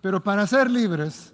Pero para ser libres,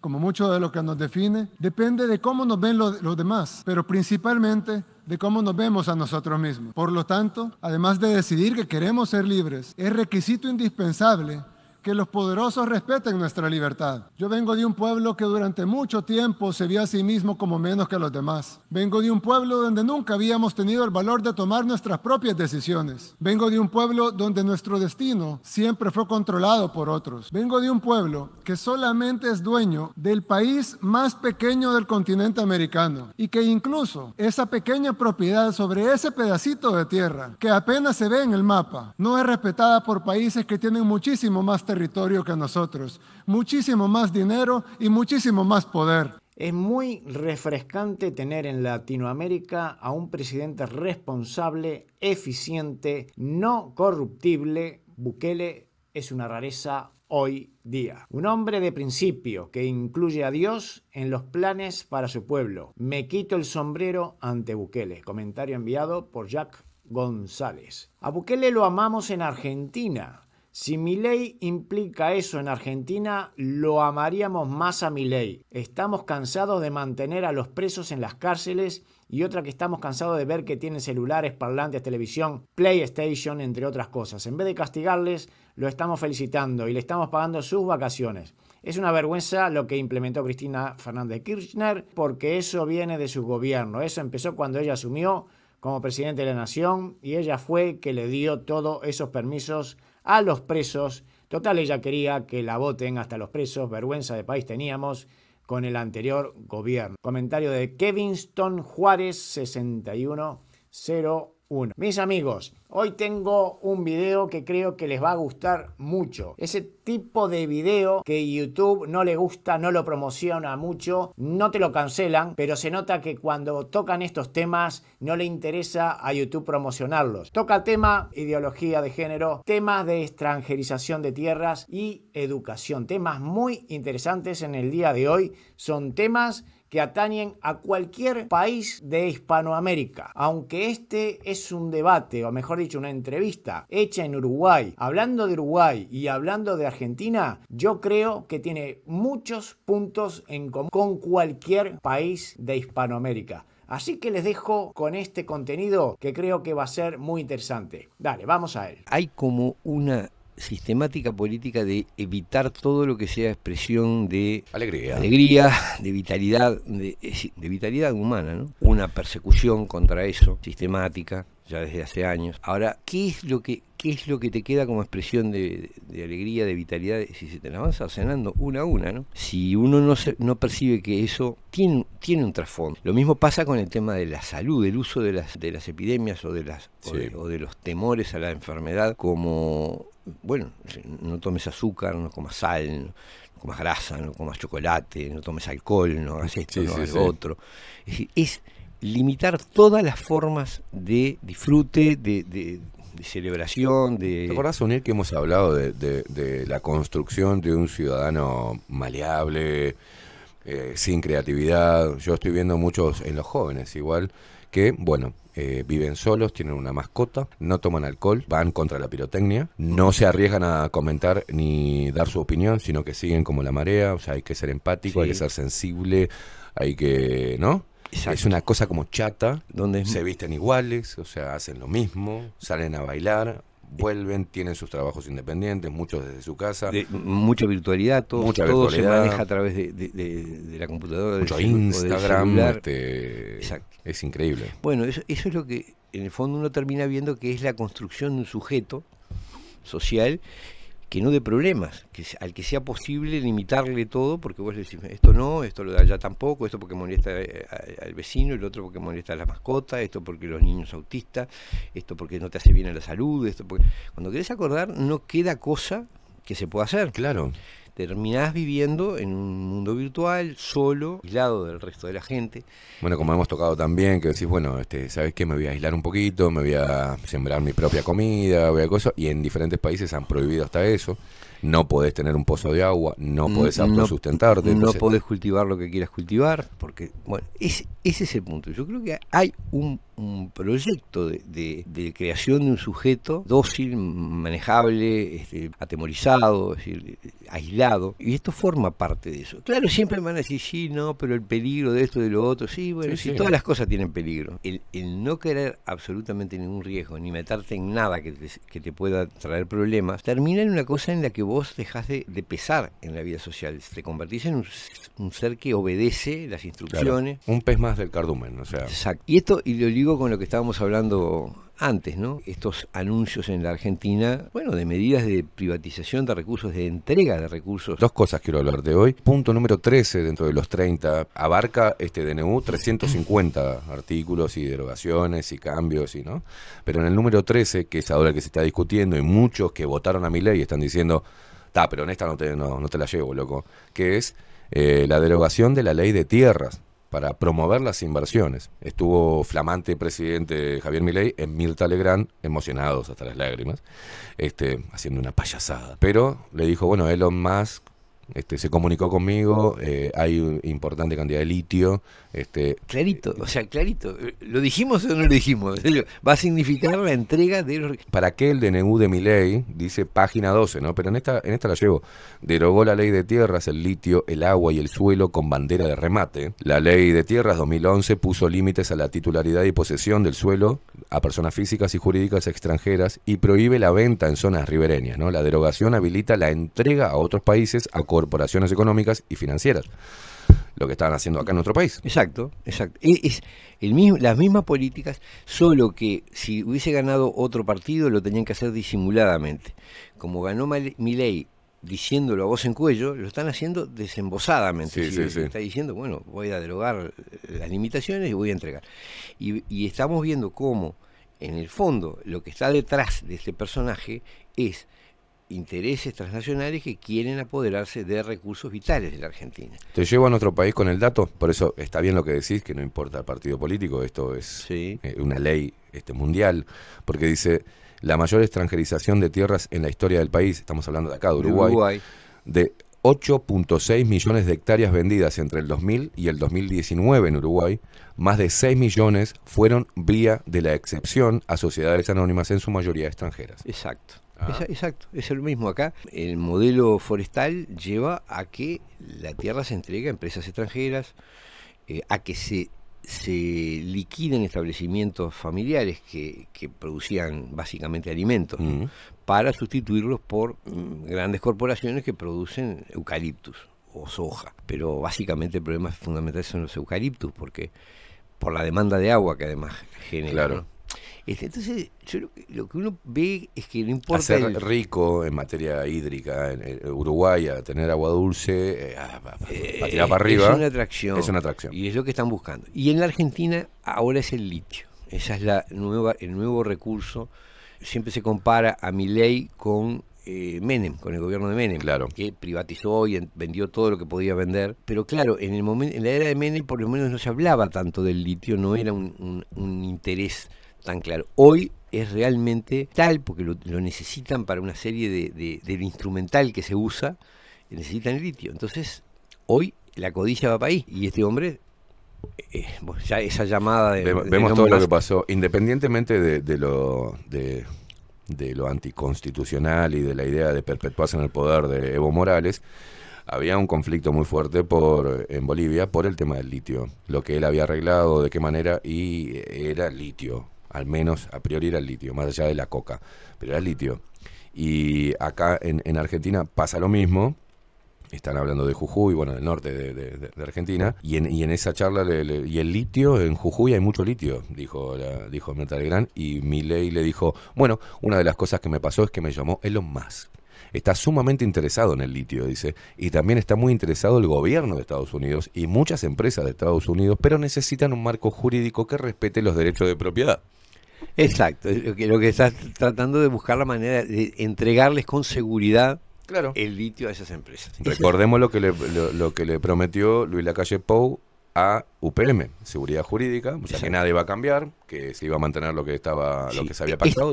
como mucho de lo que nos define, depende de cómo nos ven los demás, pero principalmente de cómo nos vemos a nosotros mismos. Por lo tanto, además de decidir que queremos ser libres, es requisito indispensable que los poderosos respeten nuestra libertad. Yo vengo de un pueblo que durante mucho tiempo se vio a sí mismo como menos que los demás. Vengo de un pueblo donde nunca habíamos tenido el valor de tomar nuestras propias decisiones. Vengo de un pueblo donde nuestro destino siempre fue controlado por otros. Vengo de un pueblo que solamente es dueño del país más pequeño del continente americano y que incluso esa pequeña propiedad sobre ese pedacito de tierra que apenas se ve en el mapa no es respetada por países que tienen muchísimo más territorio que nosotros, muchísimo más dinero y muchísimo más poder. Es muy refrescante tener en Latinoamérica a un presidente responsable, eficiente, no corruptible. Bukele es una rareza hoy día. Un hombre de principio que incluye a Dios en los planes para su pueblo. Me quito el sombrero ante Bukele. Comentario enviado por Jack González. A Bukele lo amamos en Argentina. Si Milei implica eso en Argentina, lo amaríamos más a Milei. Estamos cansados de mantener a los presos en las cárceles y otra que estamos cansados de ver que tienen celulares, parlantes, televisión, PlayStation, entre otras cosas. En vez de castigarles, lo estamos felicitando y le estamos pagando sus vacaciones. Es una vergüenza lo que implementó Cristina Fernández de Kirchner porque eso viene de su gobierno. Eso empezó cuando ella asumió como presidente de la nación y ella fue que le dio todos esos permisos a los presos. Total, ella quería que la voten hasta los presos. Vergüenza de país teníamos con el anterior gobierno. Comentario de Kevinston Juárez 6101. Mis amigos, hoy tengo un video que creo que les va a gustar mucho. Ese tipo de video que YouTube no le gusta, no lo promociona mucho, no te lo cancelan, pero se nota que cuando tocan estos temas no le interesa a YouTube promocionarlos. Toca tema ideología de género, temas de extranjerización de tierras y educación. Temas muy interesantes en el día de hoy. Son temas que atañen a cualquier país de Hispanoamérica. Aunque este es un debate, o mejor dicho, una entrevista hecha en Uruguay, hablando de Uruguay y hablando de Argentina, yo creo que tiene muchos puntos en común con cualquier país de Hispanoamérica. Así que les dejo con este contenido que creo que va a ser muy interesante. Dale, vamos a él. Hay como una sistemática política de evitar todo lo que sea expresión de alegría, de vitalidad, de vitalidad humana, ¿no? Una persecución contra eso, sistemática, ya desde hace años. Ahora, ¿qué es lo que te queda como expresión de alegría, de vitalidad, si se te la vas cercenando una a una, ¿no? Si uno no percibe que eso tiene un trasfondo. Lo mismo pasa con el tema de la salud, del uso de las epidemias o de los temores a la enfermedad, como, bueno, no tomes azúcar, no comas sal, no comas grasa, no comas chocolate, no tomes alcohol, no hagas esto, no hagas otro. Es decir, es limitar todas las formas de disfrute, de celebración, de... ¿Te acordás, Unir, que hemos hablado de la construcción de un ciudadano maleable, sin creatividad? Yo estoy viendo muchos en los jóvenes igual, que, bueno, viven solos, tienen una mascota, no toman alcohol, van contra la pirotecnia, no se arriesgan a comentar ni dar su opinión, sino que siguen como la marea. O sea, hay que ser empático, hay que ser sensible, hay que, ¿no? Exacto. Es una cosa como chata, donde se visten iguales, o sea, hacen lo mismo, salen a bailar, vuelven, tienen sus trabajos independientes, muchos desde su casa. Mucha virtualidad, todo se maneja a través de la computadora, mucho Instagram, Exacto. Es increíble. Bueno, eso es lo que en el fondo uno termina viendo, que es la construcción de un sujeto social que no de problemas, al que sea posible limitarle todo, porque vos le decís, esto no, esto lo de allá tampoco, esto porque molesta al vecino, el otro porque molesta a la mascota, esto porque los niños autistas, esto porque no te hace bien a la salud, esto porque... Cuando querés acordar, no queda cosa que se pueda hacer. Claro. Terminás viviendo en un mundo virtual, solo, aislado del resto de la gente. Bueno, como hemos tocado también, que decís, bueno, ¿sabes qué? Me voy a aislar un poquito, me voy a sembrar mi propia comida, voy a cosas, y en diferentes países han prohibido hasta eso. No podés tener un pozo de agua, no podés autosustentarte. No podés cultivar lo que quieras cultivar, porque, bueno, ese es el punto. Yo creo que hay un proyecto de creación de un sujeto dócil, manejable, atemorizado, es decir, aislado lado, y esto forma parte de eso. Claro, siempre me van a decir, sí, no, pero el peligro de esto, de lo otro, sí, bueno, sí, todas las cosas tienen peligro. El no querer absolutamente ningún riesgo, ni meterte en nada que te pueda traer problemas, termina en una cosa en la que vos dejás de pesar en la vida social, te convertís en un ser que obedece las instrucciones. Claro, un pez más del cardumen, o sea. Exacto. Y esto, y lo ligo con lo que estábamos hablando antes, ¿no? Estos anuncios en la Argentina, bueno, de medidas de privatización de recursos, de entrega de recursos. Dos cosas quiero hablar de hoy. Punto número 13 dentro de los 30, abarca este DNU 350 artículos y derogaciones y cambios, ¿no? Pero en el número 13, que es ahora el que se está discutiendo, y muchos que votaron a Milei están diciendo, pero en esta no te la llevo, loco, que es la derogación de la ley de tierras para promover las inversiones. Estuvo flamante presidente Javier Milei en Mirta Legrand, emocionados hasta las lágrimas, haciendo una payasada. Pero le dijo, bueno, Elon Musk se comunicó conmigo, hay una importante cantidad de litio. Clarito, o sea, clarito. ¿Lo dijimos o no lo dijimos? Va a significar la entrega de los... ¿Para qué el DNU de Milei? Dice página 12, ¿no? Pero en esta la llevo. Derogó la ley de tierras, el litio, el agua y el suelo con bandera de remate. La ley de tierras 2011 puso límites a la titularidad y posesión del suelo a personas físicas y jurídicas extranjeras y prohíbe la venta en zonas ribereñas, ¿no? La derogación habilita la entrega a otros países, a corporaciones económicas y financieras. Lo que estaban haciendo acá en nuestro país. Exacto. Es las mismas políticas, solo que si hubiese ganado otro partido lo tenían que hacer disimuladamente. Como ganó Milei diciéndolo a voz en cuello, lo están haciendo desembosadamente. Sí. Está diciendo, bueno, voy a derogar las limitaciones y voy a entregar. Y estamos viendo cómo, en el fondo, lo que está detrás de este personaje es intereses transnacionales que quieren apoderarse de recursos vitales de la Argentina. Te llevo a nuestro país con el dato, por eso está bien lo que decís, que no importa el partido político, esto es una ley mundial, porque dice, la mayor extranjerización de tierras en la historia del país, estamos hablando de acá, de Uruguay, de 8.6 millones de hectáreas vendidas entre el 2000 y el 2019 en Uruguay, más de 6 millones fueron vía de la excepción a sociedades anónimas, en su mayoría extranjeras. Exacto. Exacto, es lo mismo acá. El modelo forestal lleva a que la tierra se entregue a empresas extranjeras, a que se liquiden establecimientos familiares que producían básicamente alimentos, ¿no? Para sustituirlos por grandes corporaciones que producen eucaliptus o soja. Pero básicamente el problema fundamental son los eucaliptus, porque por la demanda de agua que además genera. Claro. ¿No? Entonces, lo que uno ve es que no importa... Hacer rico en materia hídrica en Uruguay, a tener agua dulce, a tirar para arriba. Es una atracción. Es una atracción. Y es lo que están buscando. Y en la Argentina ahora es el litio. Esa es el nuevo recurso. Siempre se compara a Milei con Menem, con el gobierno de Menem, claro, que privatizó y vendió todo lo que podía vender. Pero claro, en la era de Menem por lo menos no se hablaba tanto del litio, no era un interés tan claro. Hoy es realmente tal, porque lo necesitan para una serie del instrumental que se usa, necesitan el litio. Entonces, hoy la codicia va para ahí. Y este hombre, ya esa llamada de... Vemos todo lo que pasó, independientemente de lo anticonstitucional y de la idea de perpetuarse en el poder de Evo Morales. Había un conflicto muy fuerte en Bolivia por el tema del litio. Lo que él había arreglado, de qué manera, y era litio. Al menos a priori era el litio, más allá de la coca, pero era el litio. Y acá en Argentina pasa lo mismo. Están hablando de Jujuy, bueno, del norte de Argentina, y en esa charla, y el litio, en Jujuy hay mucho litio, dijo Mirta Legrand, y Milei le dijo, bueno, una de las cosas que me pasó es que me llamó Elon Musk. Está sumamente interesado en el litio, dice, y también está muy interesado el gobierno de Estados Unidos y muchas empresas de Estados Unidos, pero necesitan un marco jurídico que respete los derechos de propiedad. Exacto, lo que está tratando de buscar la manera de entregarles con seguridad, claro, el litio a esas empresas. Recordemos lo que le prometió Luis Lacalle Pou a UPM, seguridad jurídica, o sea que nada iba a cambiar, que se iba a mantener lo que se había pactado.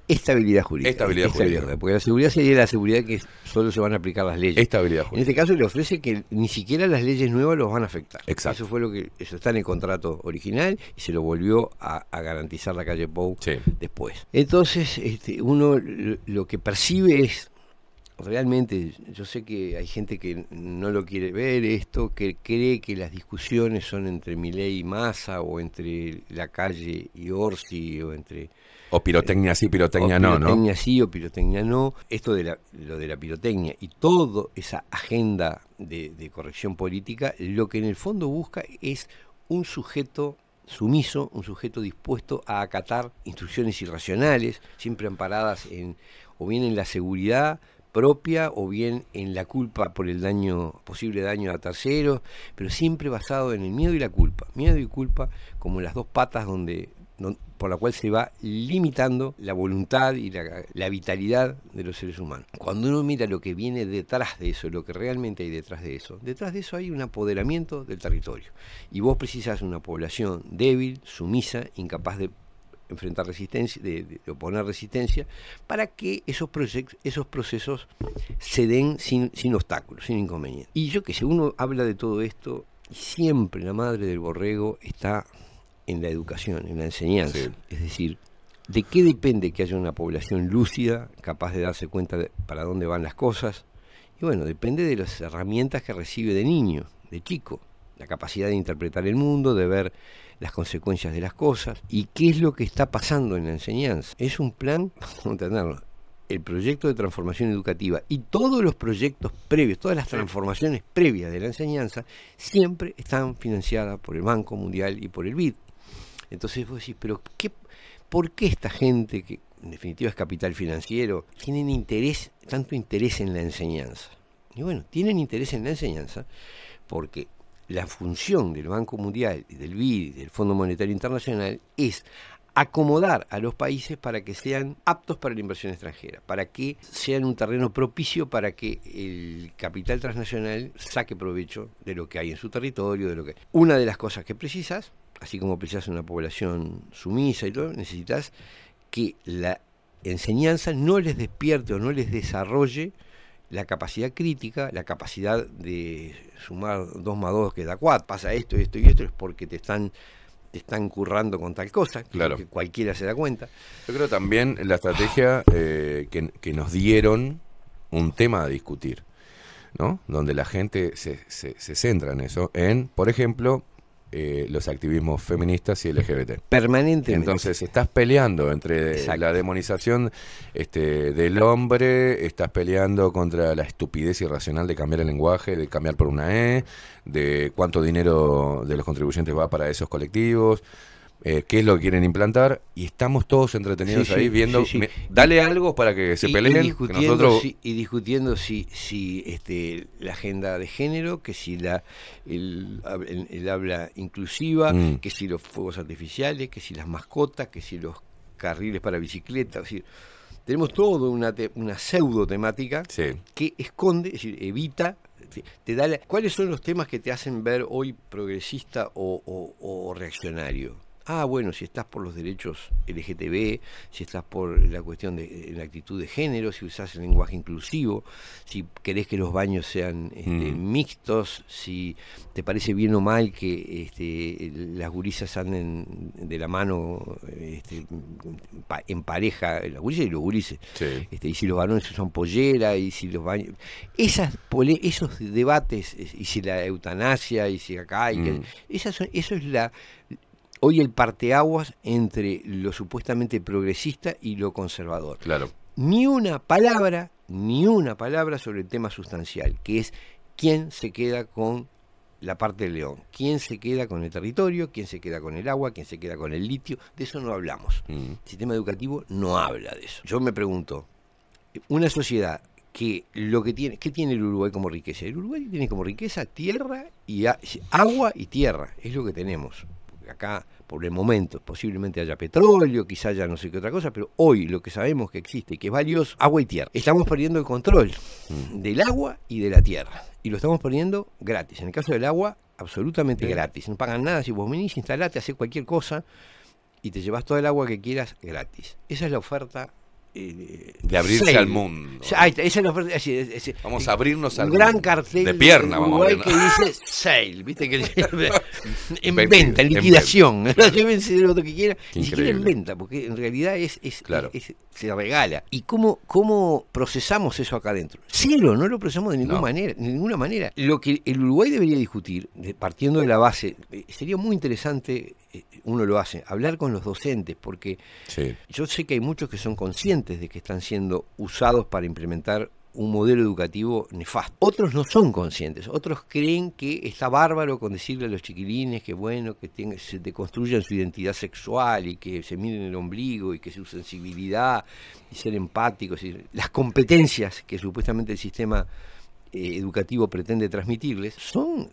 Estabilidad jurídica. Estabilidad jurídica. Porque la seguridad sería la seguridad que solo se van a aplicar las leyes. Estabilidad jurídica. En este caso le ofrece que ni siquiera las leyes nuevas los van a afectar. Exacto. Eso está en el contrato original y se lo volvió a garantizar Lacalle Pou después. Entonces, uno lo que percibe es realmente, yo sé que hay gente que no lo quiere ver esto, que cree que las discusiones son entre Milei y Massa, o entre Lacalle y Orsi, o entre... O pirotecnia sí, pirotecnia no, ¿no? Pirotecnia sí o pirotecnia no. Esto de lo de la pirotecnia y toda esa agenda de corrección política, lo que en el fondo busca es un sujeto sumiso, un sujeto dispuesto a acatar instrucciones irracionales, siempre amparadas o bien en la seguridad propia o bien en la culpa por el posible daño a terceros, pero siempre basado en el miedo y la culpa. Miedo y culpa como las dos patas por la cual se va limitando la voluntad y la vitalidad de los seres humanos. Cuando uno mira lo que viene detrás de eso, lo que realmente hay detrás de eso hay un apoderamiento del territorio. Y vos precisás una población débil, sumisa, incapaz de enfrentar resistencia, de oponer resistencia, para que esos procesos se den sin obstáculos, sin inconvenientes. Y yo que sé, uno habla de todo esto y siempre la madre del borrego está en la educación, en la enseñanza. Sí. Es decir, ¿de qué depende que haya una población lúcida, capaz de darse cuenta de para dónde van las cosas? Y bueno, depende de las herramientas que recibe de niño, de chico. La capacidad de interpretar el mundo, de ver las consecuencias de las cosas. ¿Y qué es lo que está pasando en la enseñanza? Es un plan, vamos a entenderlo, el proyecto de transformación educativa y todos los proyectos previos, todas las transformaciones previas de la enseñanza, siempre están financiadas por el Banco Mundial y por el BID. Entonces vos decís, pero ¿por qué esta gente, que en definitiva es capital financiero, tienen tanto interés en la enseñanza? Y bueno, tienen interés en la enseñanza porque la función del Banco Mundial, del BID y del Fondo Monetario Internacional es acomodar a los países para que sean aptos para la inversión extranjera, para que sean un terreno propicio para que el capital transnacional saque provecho de lo que hay en su territorio, Una de las cosas que precisas, así como precisas una población sumisa y todo, necesitas que la enseñanza no les despierte o no les desarrolle la capacidad crítica, la capacidad de sumar 2 más 2 que da 4, pasa esto y esto y esto, es porque te están currando con tal cosa, claro, que cualquiera se da cuenta. Yo creo también la estrategia que nos dieron un tema a discutir, ¿no? Donde la gente se centra en eso, por ejemplo, los activismos feministas y LGBT. Permanentemente. Entonces estás peleando entre la demonización del hombre, estás peleando contra la estupidez irracional de cambiar el lenguaje, de cambiar por una E, de cuánto dinero de los contribuyentes va para esos colectivos, qué es lo que quieren implantar, y estamos todos entretenidos ahí viendo, dale algo para que se peleen, y discutiendo si la agenda de género, que si el habla inclusiva, que si los fuegos artificiales, que si las mascotas, que si los carriles para bicicletas. Es decir, tenemos toda una pseudo temática que esconde, es decir, evita, te da ¿cuáles son los temas que te hacen ver hoy progresista o reaccionario? Bueno, si estás por los derechos LGTB, si estás por la cuestión de la actitud de género, si usás el lenguaje inclusivo, si querés que los baños sean mixtos, si te parece bien o mal que las gurisas anden de la mano en pareja, las gurisas y los gurises, y si los varones usan pollera, y si los baños... esos debates, y si la eutanasia, y si acá... eso es hoy el parteaguas entre lo supuestamente progresista y lo conservador. Claro. Ni una palabra sobre el tema sustancial, que es quién se queda con la parte del león, quién se queda con el territorio, quién se queda con el agua, quién se queda con el litio. De eso no hablamos. El sistema educativo no habla de eso. Yo me pregunto, una sociedad que ¿qué tiene el Uruguay como riqueza? El Uruguay tiene como riqueza tierra y agua y tierra, es lo que tenemos. Acá, por el momento, posiblemente haya petróleo, quizá haya no sé qué otra cosa, pero hoy lo que sabemos que existe y que es valioso, agua y tierra. Estamos perdiendo el control del agua y de la tierra, y lo estamos perdiendo gratis. En el caso del agua, absolutamente gratis. No pagan nada, si vos venís, instalate, hacés cualquier cosa y te llevas todo el agua que quieras gratis. Esa es la oferta de abrirse al mundo. Ahí está, esa es la oferta. Vamos a abrirnos al mundo. Un gran mundo. cartel de pierna, vamos a que dice sale, ¿viste? Que en venta, en liquidación. Llévense de lo que quieran. Ni siquiera en venta, porque en realidad se regala. ¿Y cómo procesamos eso acá adentro? Cero, no lo procesamos de ninguna manera. Lo que el Uruguay debería discutir, partiendo de la base, sería muy interesante, uno lo hace, hablar con los docentes, porque yo sé que hay muchos que son conscientes de que están siendo usados para implementar un modelo educativo nefasto. Otros no son conscientes, otros creen que está bárbaro con decirle a los chiquilines que bueno, que se deconstruyan su identidad sexual y que se miren el ombligo y que su sensibilidad y ser empáticos, y las competencias que supuestamente el sistema educativo pretende transmitirles, son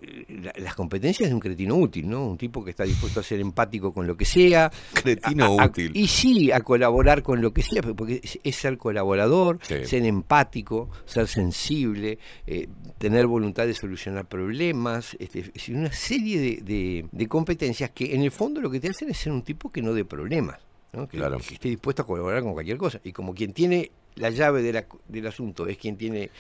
las competencias de un cretino útil, ¿no? Un tipo que está dispuesto a ser empático con lo que sea. Cretino útil. Y sí, a colaborar con lo que sea, porque es ser colaborador, ser empático, ser sensible, tener voluntad de solucionar problemas, es una serie de competencias que en el fondo lo que te hacen es ser un tipo que no dé problemas, ¿no? Que esté dispuesto a colaborar con cualquier cosa. Y como quien tiene la llave del asunto es quien tiene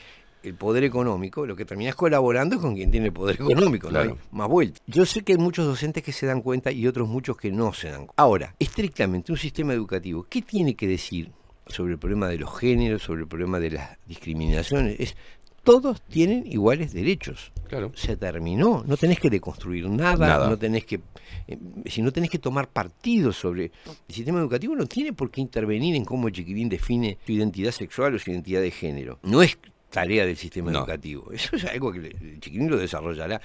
el poder económico, lo que terminás colaborando es con quien tiene el poder económico, no hay más vuelta. Yo sé que hay muchos docentes que se dan cuenta y otros muchos que no se dan cuenta. Ahora, estrictamente un sistema educativo, ¿qué tiene que decir sobre el problema de los géneros, sobre el problema de las discriminaciones? Todos tienen iguales derechos. Se terminó, no tenés que deconstruir nada. No tenés que no tenés que tomar partido sobre el sistema educativo, no tiene por qué intervenir en cómo el chiquilín define su identidad sexual o su identidad de género. No es tarea del sistema educativo. Eso es algo que el chiquilín lo desarrollará.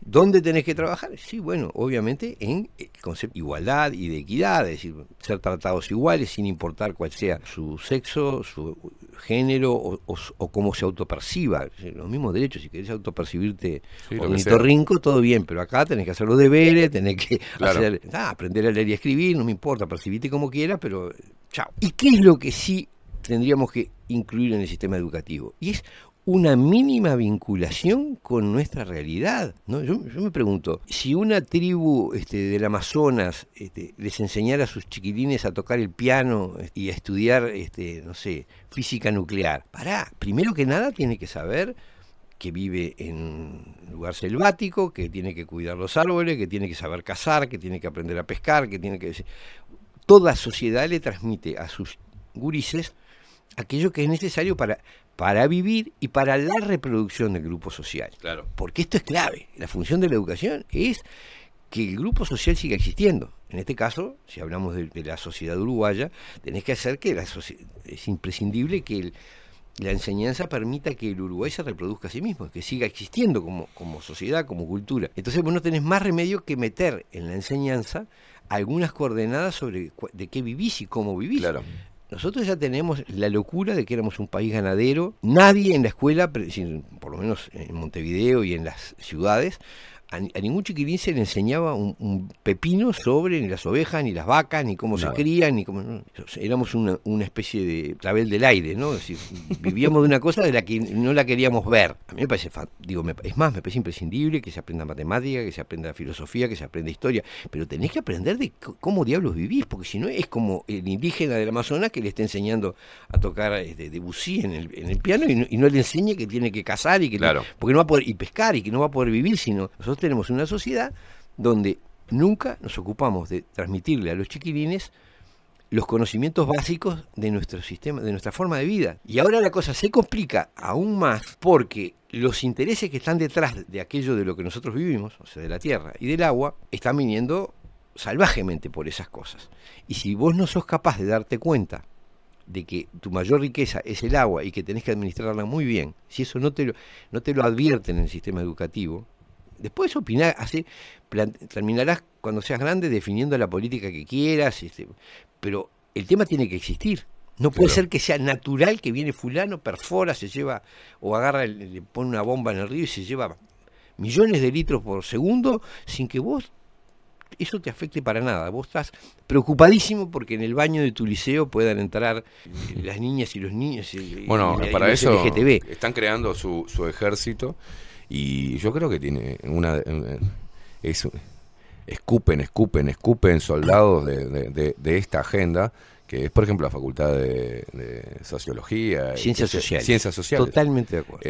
¿Dónde tenés que trabajar? Sí, bueno, obviamente en el concepto de igualdad y de equidad, es decir, ser tratados iguales sin importar cuál sea su sexo, su género o cómo se autoperciba. Los mismos derechos, si querés autopercibirte ornitorrinco, todo bien, pero acá tenés que hacer los deberes, tenés que aprender a leer y escribir, no me importa, percibirte como quieras, pero chao. ¿Y qué es lo que sí tendríamos que incluir en el sistema educativo? Y es una mínima vinculación con nuestra realidad, ¿no? Yo me pregunto, si una tribu del Amazonas les enseñara a sus chiquilines a tocar el piano y a estudiar, no sé, física nuclear, primero que nada tiene que saber que vive en un lugar selvático, que tiene que cuidar los árboles, que tiene que saber cazar, que tiene que aprender a pescar, que tiene que... Toda sociedad le transmite a sus gurises aquello que es necesario para vivir y para la reproducción del grupo social. Porque esto es clave. La función de la educación es que el grupo social siga existiendo. En este caso, si hablamos de la sociedad uruguaya, tenés que hacer que es imprescindible que la enseñanza permita que el Uruguay se reproduzca a sí mismo, que siga existiendo como sociedad, como cultura. Entonces vos no tenés más remedio que meter en la enseñanza algunas coordenadas sobre de qué vivís y cómo vivís. Nosotros ya tenemos la locura de que éramos un país ganadero. Nadie en la escuela, por lo menos en Montevideo y en las ciudades, a ningún chiquilín se le enseñaba un pepino sobre ni las ovejas, ni las vacas, ni cómo se crían, ni cómo... No. Éramos una especie de clavel del aire, ¿no? Es decir, vivíamos de una cosa de la que no la queríamos ver. A mí me parece, me parece imprescindible que se aprenda matemática, que se aprenda filosofía, que se aprenda historia, pero tenés que aprender de cómo diablos vivís, porque si no es como el indígena del Amazonas que le está enseñando a tocar Debussy en el piano y no le enseñe que tiene que cazar y que porque no va a poder, y pescar, y que no va a poder vivir, sino nosotros tenemos una sociedad donde nunca nos ocupamos de transmitirle a los chiquilines los conocimientos básicos de nuestro sistema, de nuestra forma de vida. Y ahora la cosa se complica aún más porque los intereses que están detrás de aquello de lo que nosotros vivimos, o sea, de la tierra y del agua, están viniendo salvajemente por esas cosas. Y si vos no sos capaz de darte cuenta de que tu mayor riqueza es el agua y que tenés que administrarla muy bien, si eso no te lo advierten en el sistema educativo, después terminarás cuando seas grande definiendo la política que quieras, pero el tema tiene que existir. No puede ser que sea natural que viene fulano, perfora, se lleva, o agarra, le pone una bomba en el río y se lleva millones de litros por segundo sin que vos eso te afecte para nada. Vos estás preocupadísimo porque en el baño de tu liceo puedan entrar las niñas y los niños. Para eso LGTB. Están creando su ejército. Y yo creo que tiene escupen soldados de esta agenda que es, por ejemplo, la Facultad de Sociología. Ciencias Sociales. Ciencias Sociales. Totalmente de acuerdo.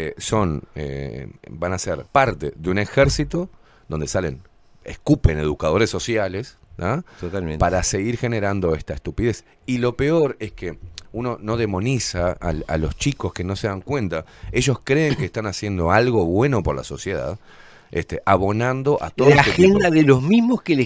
Van a ser parte de un ejército donde escupen educadores sociales, ¿no? Totalmente. Para seguir generando esta estupidez. Y lo peor es que uno no demoniza a los chicos que no se dan cuenta. Ellos creen que están haciendo algo bueno por la sociedad, abonando a todo la agenda de los mismos que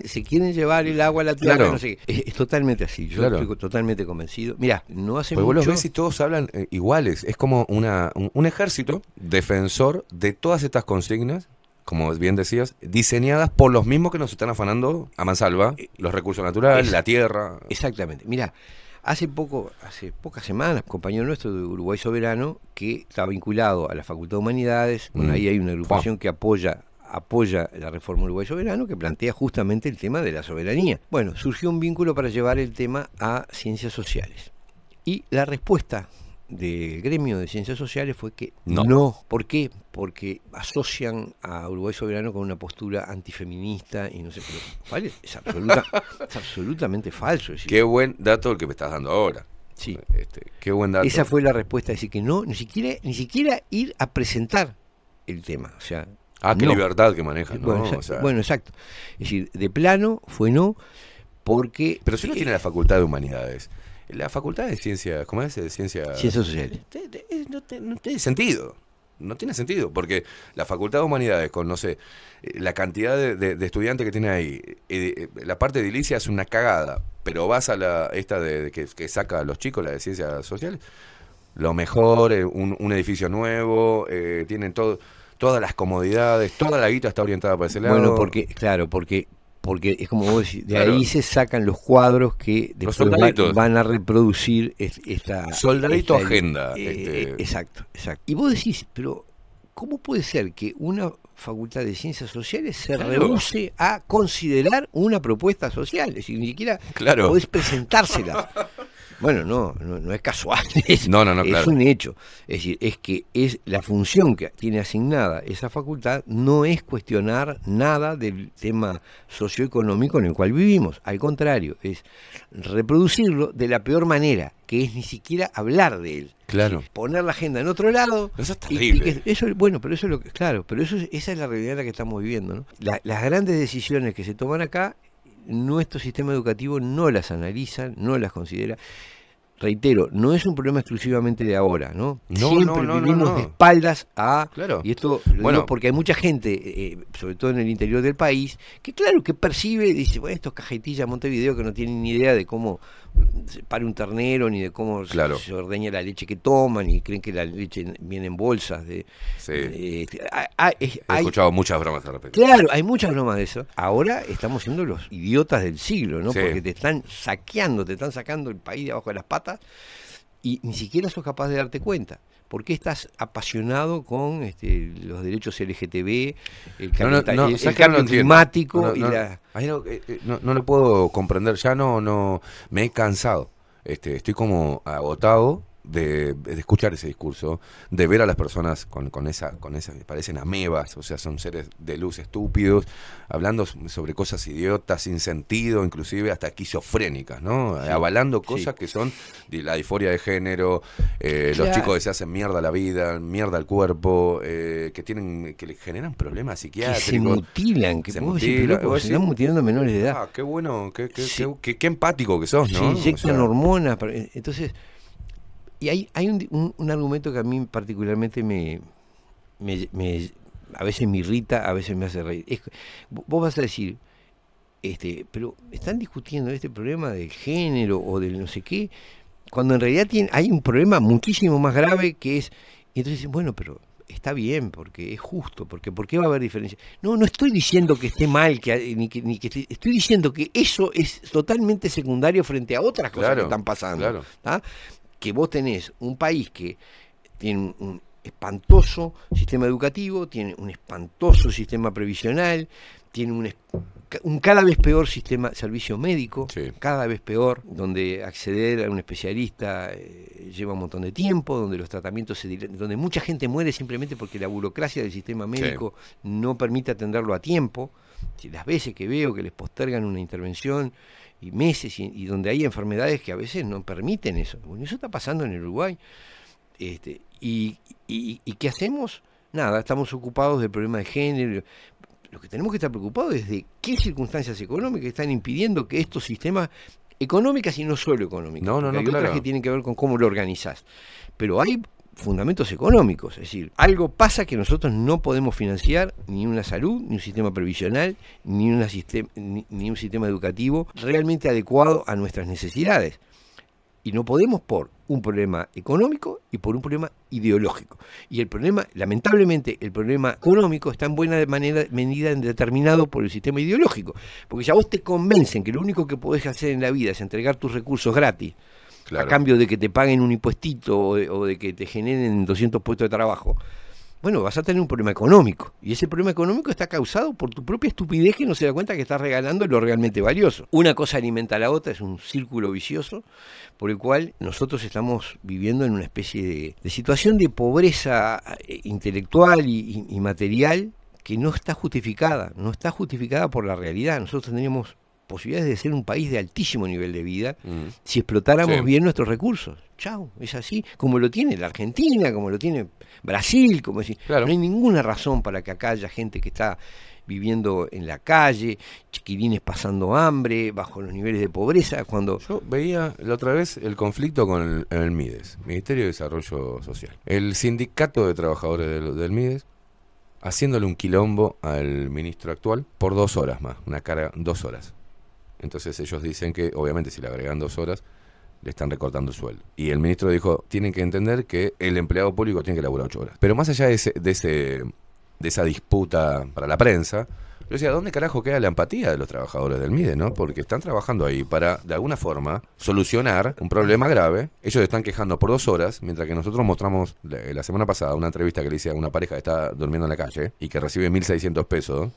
se quieren llevar el agua a la tierra. Claro. No sé qué. Es totalmente así. Yo estoy totalmente convencido. Mira, no hace pues mucho. Vos los ves y todos hablan iguales. Es como un ejército defensor de todas estas consignas, como bien decías, diseñadas por los mismos que nos están afanando a mansalva los recursos naturales, la tierra. Exactamente. Mira, hace pocas semanas, compañero nuestro de Uruguay Soberano, que está vinculado a la Facultad de Humanidades, bueno, ahí hay una agrupación que apoya la reforma Uruguay Soberano, que plantea justamente el tema de la soberanía. Bueno, surgió un vínculo para llevar el tema a ciencias sociales. Y la respuesta del gremio de ciencias sociales fue que no. ¿Por qué? Porque asocian a Uruguay Soberano con una postura antifeminista y no sé qué. ¿Vale? Es absolutamente falso. Es decir, qué buen dato el que me estás dando ahora. Sí. Qué buen dato. Esa fue la respuesta, es decir, que no, ni siquiera ir a presentar el tema. O sea, qué libertad que manejan, ¿no? Bueno, exacto. Es decir, de plano fue no, porque... Pero si uno tiene la Facultad de Humanidades, la Facultad de Ciencias, ¿cómo es? Ciencias Sociales. No tiene sentido. No tiene sentido, porque la Facultad de Humanidades, con, no sé, la cantidad de estudiantes que tiene ahí, la parte de edilicia es una cagada, pero vas a esta que saca a los chicos, la de Ciencias Sociales, lo mejor, un edificio nuevo, tienen todas las comodidades, toda la guita está orientada para ese lado. Bueno, porque es como vos decís, de ahí se sacan los cuadros que después van a reproducir esta... Soldadito agenda. Exacto. Y vos decís, pero ¿cómo puede ser que una facultad de ciencias sociales se rehúse a considerar una propuesta social? Es decir, ni siquiera podés presentársela. Bueno, no es casual, es un hecho. Es decir, es que es la función que tiene asignada esa facultad no es cuestionar nada del tema socioeconómico en el cual vivimos. Al contrario, es reproducirlo de la peor manera, que es ni siquiera hablar de él. Claro. Es poner la agenda en otro lado. Eso es terrible. Esa es la realidad en la que estamos viviendo, ¿no? Las grandes decisiones que se toman acá, nuestro sistema educativo no las analiza, no las considera. Reitero, no es un problema exclusivamente de ahora, ¿no? Siempre vivimos de espaldas a... Claro. Y esto lo digo porque hay mucha gente, sobre todo en el interior del país, que claro, que percibe, dice, bueno, estos cajetillas Montevideo que no tienen ni idea de cómo se pare un ternero, ni de cómo se ordeña la leche que toman, y creen que la leche viene en bolsas. He escuchado muchas bromas al respecto. Claro, hay muchas bromas de eso. Ahora estamos siendo los idiotas del siglo, ¿no? Sí. Porque te están saqueando, te están sacando el país de abajo de las patas y ni siquiera sos capaz de darte cuenta. ¿Por qué estás apasionado con los derechos LGTB, el cambio climático? No lo puedo comprender, ya no me he cansado. Estoy como agotado de escuchar ese discurso, de ver a las personas con esa parecen amebas, o sea, son seres de luz estúpidos, hablando sobre cosas idiotas, sin sentido, inclusive hasta esquizofrénicas, ¿no? Sí, avalando cosas que son de la disforia de género, los chicos que se hacen mierda la vida, mierda al cuerpo, que le generan problemas psiquiátricos, que se mutilan, se están mutilando menores de edad. Qué bueno, qué empático que sos, ¿no? Se inyectan hormonas, entonces... Y hay un argumento que a mí particularmente a veces me irrita, a veces me hace reír. Vos vas a decir, pero están discutiendo este problema del género o del no sé qué, cuando en realidad hay un problema muchísimo más grave que es... Y entonces dicen, bueno, pero está bien, porque es justo, porque ¿por qué va a haber diferencia? No estoy diciendo que esté mal, estoy diciendo que eso es totalmente secundario frente a otras cosas que están pasando. ¿Tá? Que vos tenés un país que tiene un espantoso sistema educativo, tiene un espantoso sistema previsional, tiene un cada vez peor servicio médico, Sí. cada vez peor, donde acceder a un especialista lleva un montón de tiempo, donde los tratamientos donde mucha gente muere simplemente porque la burocracia del sistema médico no permite atenderlo a tiempo. Las veces que veo que les postergan una intervención y meses, y donde hay enfermedades que a veces no permiten eso. Bueno, eso está pasando en el Uruguay. ¿Y qué hacemos? Nada, estamos ocupados del problema de género. Lo que tenemos que estar preocupados es de qué circunstancias económicas están impidiendo que estos sistemas económicas, y no solo económicas, hay otras que tienen que ver con cómo lo organizás, pero hay fundamentos económicos, es decir, algo pasa que nosotros no podemos financiar ni una salud, ni un sistema previsional, ni un sistema educativo realmente adecuado a nuestras necesidades. Y no podemos por un problema económico y por un problema ideológico. Y el problema, lamentablemente, el problema económico está en buena medida determinado por el sistema ideológico. Porque si a vos te convencen que lo único que podés hacer en la vida es entregar tus recursos gratis, a cambio de que te paguen un impuestito o de que te generen 200 puestos de trabajo, bueno, vas a tener un problema económico. Y ese problema económico está causado por tu propia estupidez, que no se da cuenta que estás regalando lo realmente valioso. Una cosa alimenta a la otra, es un círculo vicioso por el cual nosotros estamos viviendo en una especie de situación de pobreza intelectual y material que no está justificada por la realidad. Nosotros tendríamos posibilidades de ser un país de altísimo nivel de vida si explotáramos bien nuestros recursos. Chau, es así, como lo tiene la Argentina, como lo tiene Brasil, como decir, no hay ninguna razón para que acá haya gente que está viviendo en la calle, chiquilines pasando hambre, bajo los niveles de pobreza. Cuando yo veía la otra vez el conflicto con el MIDES, Ministerio de Desarrollo Social, el sindicato de trabajadores del MIDES, haciéndole un quilombo al ministro actual por 2 horas más, una carga 2 horas. Entonces ellos dicen que obviamente si le agregan 2 horas le están recortando el sueldo. Y el ministro dijo, tienen que entender que el empleado público tiene que laburar 8 horas. Pero más allá de esa disputa para la prensa, yo decía, ¿dónde carajo queda la empatía de los trabajadores del MIDE, no? Porque están trabajando ahí para, de alguna forma, solucionar un problema grave. Ellos están quejando por 2 horas, mientras que nosotros mostramos la semana pasada una entrevista que le hice a una pareja que está durmiendo en la calle y que recibe 1.600 pesos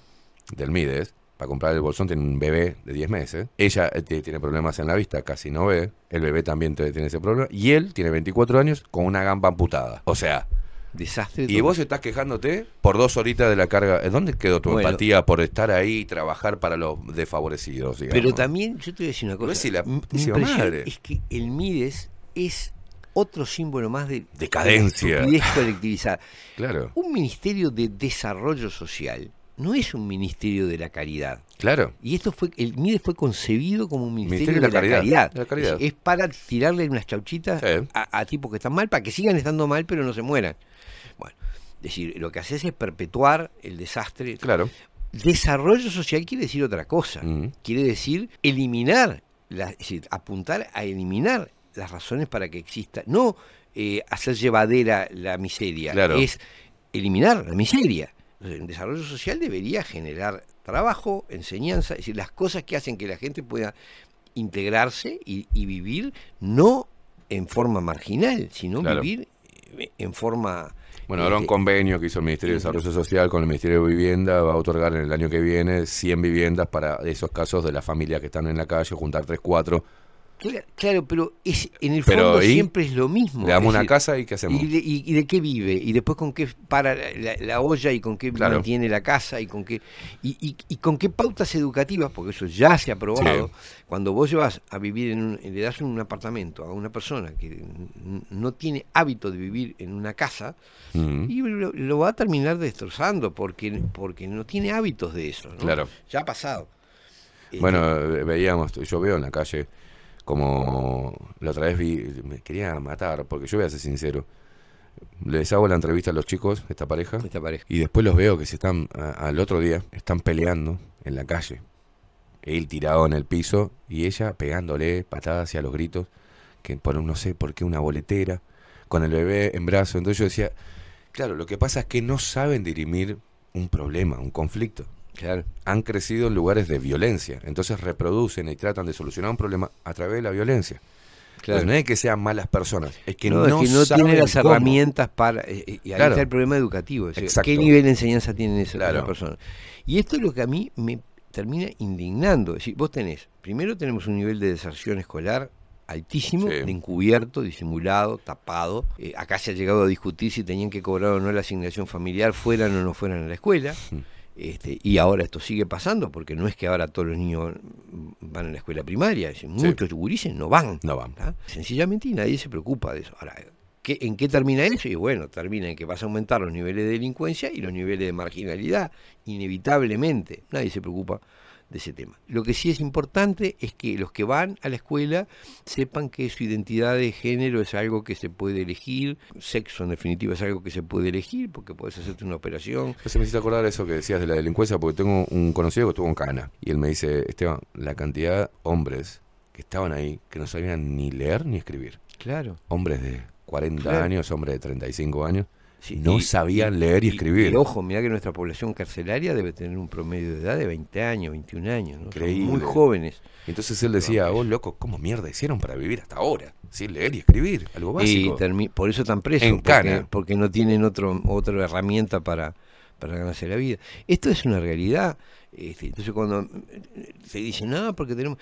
del MIDES para comprar el bolsón, tiene un bebé de 10 meses. Ella tiene problemas en la vista, casi no ve. El bebé también tiene ese problema. Y él tiene 24 años con una gamba amputada. O sea, desastre. Y vos estás quejándote por 2 horitas de la carga. ¿Dónde quedó tu empatía por estar ahí y trabajar para los desfavorecidos, digamos? Pero también, yo te voy a decir una cosa. Si la madre. Es que el MIDES es otro símbolo más de decadencia, estupidez colectivizada. Claro. Un ministerio de desarrollo social no es un ministerio de la caridad. Claro. Y el MIDES fue concebido como un ministerio de la caridad. Es para tirarle unas chauchitas a tipos que están mal, para que sigan estando mal, pero no se mueran. Bueno, es decir, lo que haces es perpetuar el desastre. Claro. Desarrollo social quiere decir otra cosa. Quiere decir eliminar, es decir, apuntar a eliminar las razones para que exista. No hacer llevadera la miseria. Claro. Es eliminar la miseria. El desarrollo social debería generar trabajo, enseñanza, es decir, las cosas que hacen que la gente pueda integrarse y vivir no en forma marginal, sino vivir en forma... Bueno, ahora un convenio que hizo el Ministerio de Desarrollo Social con el Ministerio de Vivienda va a otorgar en el año que viene 100 viviendas para esos casos de las familias que están en la calle, juntar 3, 4... Claro, pero en el fondo siempre es lo mismo. Le damos una casa y ¿qué hacemos? ¿Y de qué vive? ¿Y después con qué para la olla? ¿Y con qué mantiene la casa? ¿Y con qué pautas educativas? Porque eso ya se ha probado. Cuando vos llevas a vivir le das un apartamento a una persona que no tiene hábito de vivir en una casa, y lo va a terminar destrozando porque no tiene hábitos de eso, ¿no? Claro. Ya ha pasado. Bueno, yo veo en la calle como la otra vez me quería matar, porque yo voy a ser sincero, les hago la entrevista a los chicos, esta pareja, y después los veo que al otro día están peleando en la calle, él tirado en el piso y ella pegándole patadas y a los gritos, que por no sé por qué una boletera, con el bebé en brazos. Entonces yo decía, claro, lo que pasa es que no saben dirimir un problema, un conflicto. Claro. Han crecido en lugares de violencia, entonces reproducen y tratan de solucionar un problema a través de la violencia. Claro. No es que sean malas personas, es que no tiene las herramientas para... y ahí está el problema educativo. ¿Qué nivel de enseñanza tienen esas personas? Y esto es lo que a mí me termina indignando. Es decir, primero tenemos un nivel de deserción escolar altísimo, de encubierto, disimulado, tapado. Acá se ha llegado a discutir si tenían que cobrar o no la asignación familiar, fueran o no fueran a la escuela. Y ahora esto sigue pasando, porque no es que ahora todos los niños van a la escuela primaria, muchos gurises no van. Sencillamente, y nadie se preocupa de eso. Ahora, ¿en qué termina eso? Y bueno, termina en que vas a aumentar los niveles de delincuencia y los niveles de marginalidad, inevitablemente. Nadie se preocupa de ese tema. Lo que sí es importante es que los que van a la escuela sepan que su identidad de género es algo que se puede elegir, sexo en definitiva es algo que se puede elegir, porque puedes hacerte una operación. Se me hiciste acordar eso que decías de la delincuencia, porque tengo un conocido que estuvo en Cana, y él me dice, Esteban, la cantidad de hombres que estaban ahí, que no sabían ni leer ni escribir. Claro. Hombres de 40 años, hombres de 35 años, no sabían leer y escribir. Y ojo, mirá que nuestra población carcelaria debe tener un promedio de edad de 20 años, 21 años, ¿no? Increíble. Son muy jóvenes. Entonces él decía, loco, ¿cómo mierda hicieron para vivir hasta ahora? Sin leer y escribir, algo básico. Por eso están presos, porque no tienen otra herramienta para ganarse la vida. Esto es una realidad. Entonces cuando se dice, porque tenemos...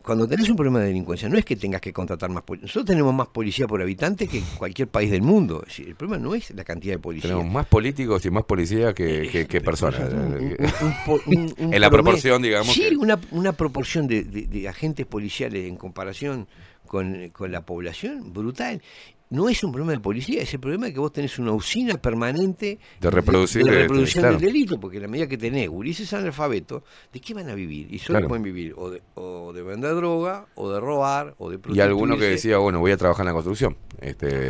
Cuando tenés un problema de delincuencia, no es que tengas que contratar más policía. Nosotros tenemos más policía por habitante que cualquier país del mundo. Es decir, el problema no es la cantidad de policía. Tenemos más políticos y más policía que personas. En la proporción, digamos. Sí, una proporción de agentes policiales en comparación con la población brutal. No es un problema de policía, es el problema de que vos tenés una usina permanente de reproducción del delito, porque en la medida que tenés gurises analfabetos, ¿de qué van a vivir? Y solo pueden vivir o de vender droga, o de robar, o de prostituirse. Y alguno que decía, voy a trabajar en la construcción,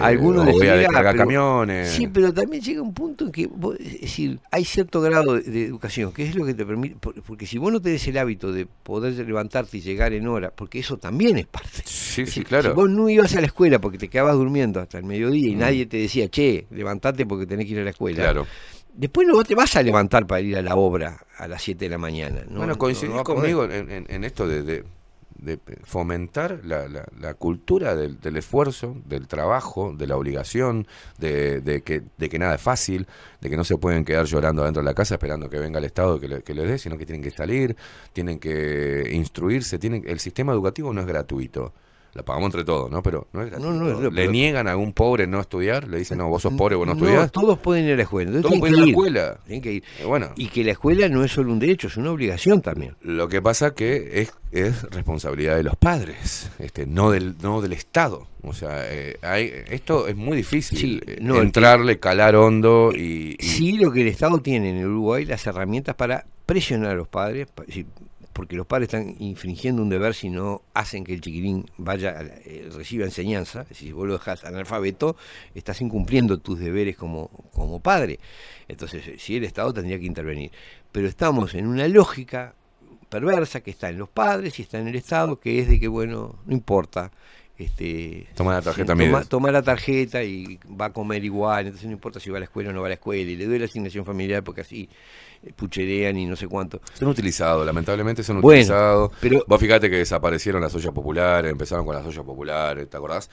algunos voy a descargar camiones. Sí, pero también llega un punto en que es decir, hay cierto grado de educación, que es lo que te permite, porque si vos no tenés el hábito de poder levantarte y llegar en hora, porque eso también es parte. Sí, claro. Si vos no ibas a la escuela porque te quedabas durmiendo hasta el mediodía y nadie te decía, levantate porque tenés que ir a la escuela. Claro. Después no te vas a levantar para ir a la obra a las 7 de la mañana. Bueno, coincidís conmigo en esto de fomentar la cultura del esfuerzo, del trabajo, de la obligación, de que nada es fácil, de que no se pueden quedar llorando adentro de la casa esperando que venga el Estado que les dé, sino que tienen que salir, tienen que instruirse, el sistema educativo no es gratuito. La pagamos entre todos, ¿no? Pero no es gratuito. Le niegan a algún pobre no estudiar, le dicen, vos sos pobre, vos no estudiás. Todos pueden ir a la escuela. Entonces todos pueden ir a la escuela. Tienen que ir. Y que la escuela no es solo un derecho, es una obligación también. Lo que pasa que es responsabilidad de los padres, no del Estado. O sea, esto es muy difícil, entrarle, calar hondo y... Sí, lo que el Estado tiene en Uruguay, las herramientas para presionar a los padres, porque los padres están infringiendo un deber si no hacen que el chiquilín reciba enseñanza. Es decir, si vos lo dejás analfabeto, estás incumpliendo tus deberes como padre. Entonces, sí, el Estado tendría que intervenir. Pero estamos en una lógica perversa que está en los padres y está en el Estado, que es de que, no importa. Toma la tarjeta, toma la tarjeta y va a comer igual, entonces no importa si va a la escuela o no va a la escuela, y le doy la asignación familiar porque así pucherean y no sé cuánto. Son utilizados, lamentablemente son utilizados. Pero vos fíjate que desaparecieron las ollas populares, empezaron con las ollas populares, ¿te acordás?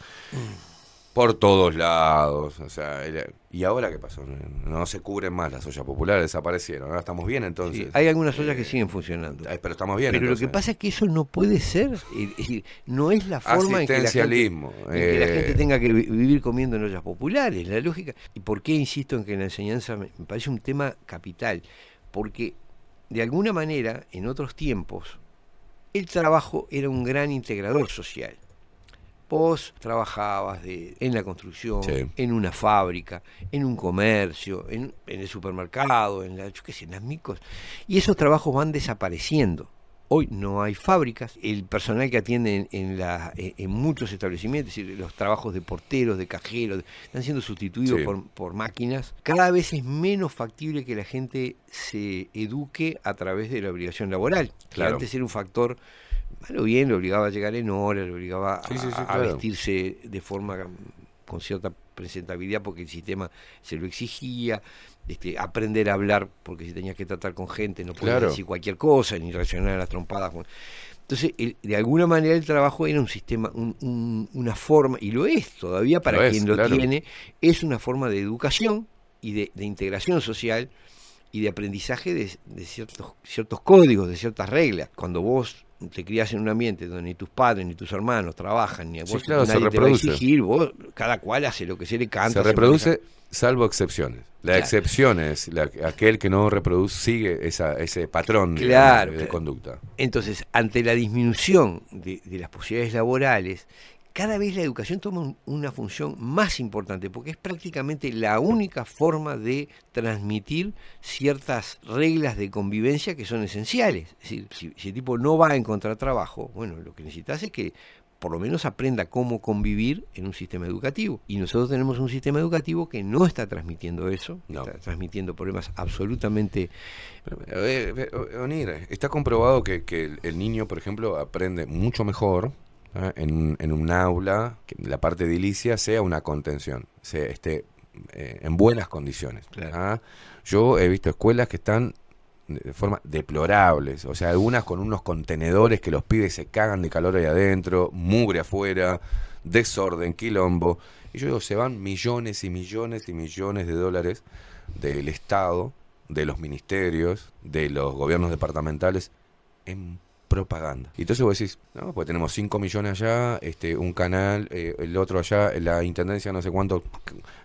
Por todos lados, o sea, ¿y ahora qué pasó? No se cubren más las ollas populares, desaparecieron, ahora estamos bien entonces. Sí, hay algunas ollas que siguen funcionando. Pero estamos bien. Pero entonces, lo que pasa es que eso no puede ser, es decir, no es la forma en que la gente tenga que vivir comiendo en ollas populares, la lógica. ¿Y por qué insisto en que la enseñanza me parece un tema capital? Porque de alguna manera, en otros tiempos, el trabajo era un gran integrador social. Vos trabajabas en la construcción, en una fábrica, en un comercio, en el supermercado, en las micros, y esos trabajos van desapareciendo. Hoy no hay fábricas, el personal que atiende en muchos establecimientos, es decir, los trabajos de porteros, de cajeros, están siendo sustituidos por máquinas. Cada vez es menos factible que la gente se eduque a través de la obligación laboral, que antes era un factor... Malo bien, lo obligaba a llegar en hora, lo obligaba a vestirse de forma con cierta presentabilidad porque el sistema se lo exigía, aprender a hablar, porque si tenías que tratar con gente no podías decir cualquier cosa, ni reaccionar a las trompadas. Entonces, de alguna manera el trabajo era un sistema, una forma, y lo es todavía para quien lo tiene, es una forma de educación y de integración social y de aprendizaje de ciertos códigos, de ciertas reglas. Cuando vos te criás en un ambiente donde ni tus padres ni tus hermanos trabajan, ni a vos nadie te va a exigir, vos, cada cual hace lo que se le canta. Se reproduce salvo excepciones. La excepción es aquel que no reproduce, sigue ese patrón de conducta. Entonces, ante la disminución de las posibilidades laborales, cada vez la educación toma una función más importante, porque es prácticamente la única forma de transmitir ciertas reglas de convivencia que son esenciales. Es decir, si el tipo no va a encontrar trabajo, bueno, lo que necesitas es que por lo menos aprenda cómo convivir en un sistema educativo. Y nosotros tenemos un sistema educativo que no está transmitiendo eso, está transmitiendo problemas absolutamente... Onir, está comprobado que el niño, por ejemplo, aprende mucho mejor en un aula, que la parte edilicia sea una contención, esté en buenas condiciones. Yo he visto escuelas que están de forma deplorables, o sea, algunas con unos contenedores que los pibes se cagan de calor ahí adentro, mugre afuera, desorden, quilombo, y yo digo, se van millones y millones y millones de dólares del Estado, de los ministerios, de los gobiernos departamentales en propaganda. Y entonces vos decís, no, pues tenemos 5 millones allá, un canal, el otro allá, la intendencia no sé cuánto,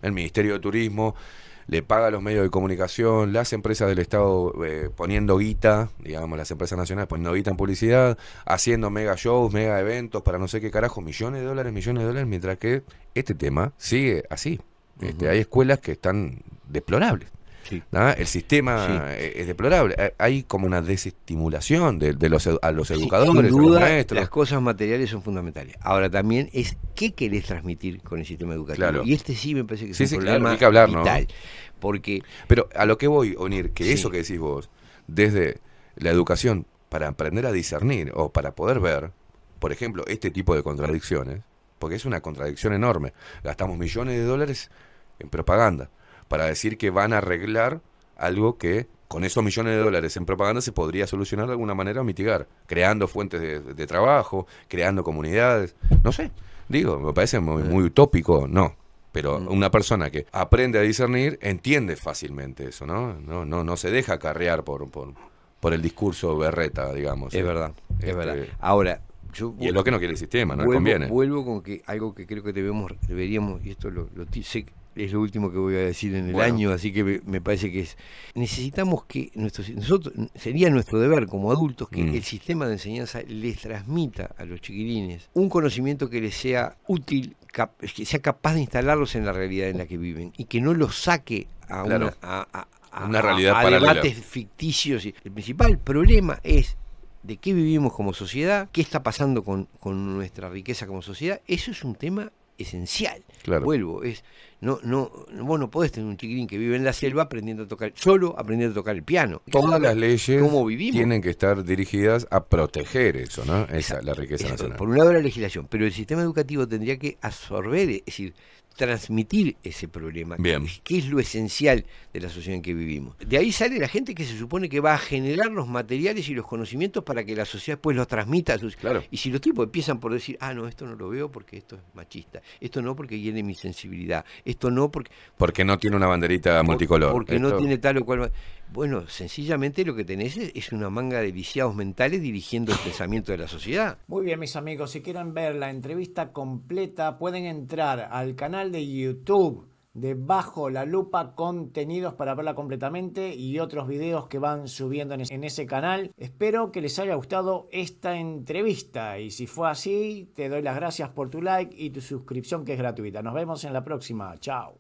el Ministerio de Turismo le paga a los medios de comunicación, las empresas del Estado poniendo guita, digamos, las empresas nacionales poniendo guita en publicidad, haciendo mega shows, mega eventos para no sé qué carajo, millones de dólares, mientras que este tema sigue así. Hay escuelas que están deplorables. Sí. El sistema es deplorable. Hay como una desestimulación a los educadores, sin duda, a los maestros. Las cosas materiales son fundamentales. Ahora también es qué querés transmitir con el sistema educativo. Y sí me parece que es un problema hay que hablar, vital. ¿no? Porque... Pero a lo que voy, Onir, que eso que decís vos, desde la educación para aprender a discernir o para poder ver, por ejemplo, este tipo de contradicciones, porque es una contradicción enorme. Gastamos millones de dólares en propaganda para decir que van a arreglar algo que con esos millones de dólares en propaganda se podría solucionar de alguna manera o mitigar, creando fuentes de trabajo, creando comunidades, no sé, digo, me parece muy utópico, no, pero una persona que aprende a discernir entiende fácilmente eso, no se deja acarrear por el discurso berreta, digamos. Es verdad, es verdad. Ahora, y es lo que no quiere el sistema, no conviene. Vuelvo con que algo que creo que deberíamos, y esto sé, es lo último que voy a decir en el año, así que me parece que necesitamos que nosotros sería nuestro deber como adultos que el sistema de enseñanza les transmita a los chiquilines un conocimiento que les sea útil, que sea capaz de instalarlos en la realidad en la que viven y que no los saque a una realidad paralela, debates ficticios. El principal problema es de qué vivimos como sociedad, qué está pasando con nuestra riqueza como sociedad. Eso es un tema esencial. Vuelvo, vos no podés tener un chiquilín que vive en la selva aprendiendo a tocar el piano. Todas las leyes tienen que estar dirigidas a proteger eso, ¿no? Esa es la riqueza nacional. Por un lado la legislación, pero el sistema educativo tendría que absorber, es decir, transmitir ese problema, que es lo esencial de la sociedad en que vivimos. De ahí sale la gente que se supone que va a generar los materiales y los conocimientos para que la sociedad después los transmita a sus... Y si los tipos empiezan por decir, no, esto no lo veo porque esto es machista, esto no porque hiere mi sensibilidad, esto no porque no tiene una banderita multicolor, porque no tiene tal o cual... Bueno, sencillamente lo que tenés es una manga de viciados mentales dirigiendo el pensamiento de la sociedad. Muy bien, mis amigos, si quieren ver la entrevista completa pueden entrar al canal de YouTube de Bajo la Lupa Contenidos para verla completamente y otros videos que van subiendo en ese canal. Espero que les haya gustado esta entrevista y si fue así, te doy las gracias por tu like y tu suscripción que es gratuita. Nos vemos en la próxima. Chao.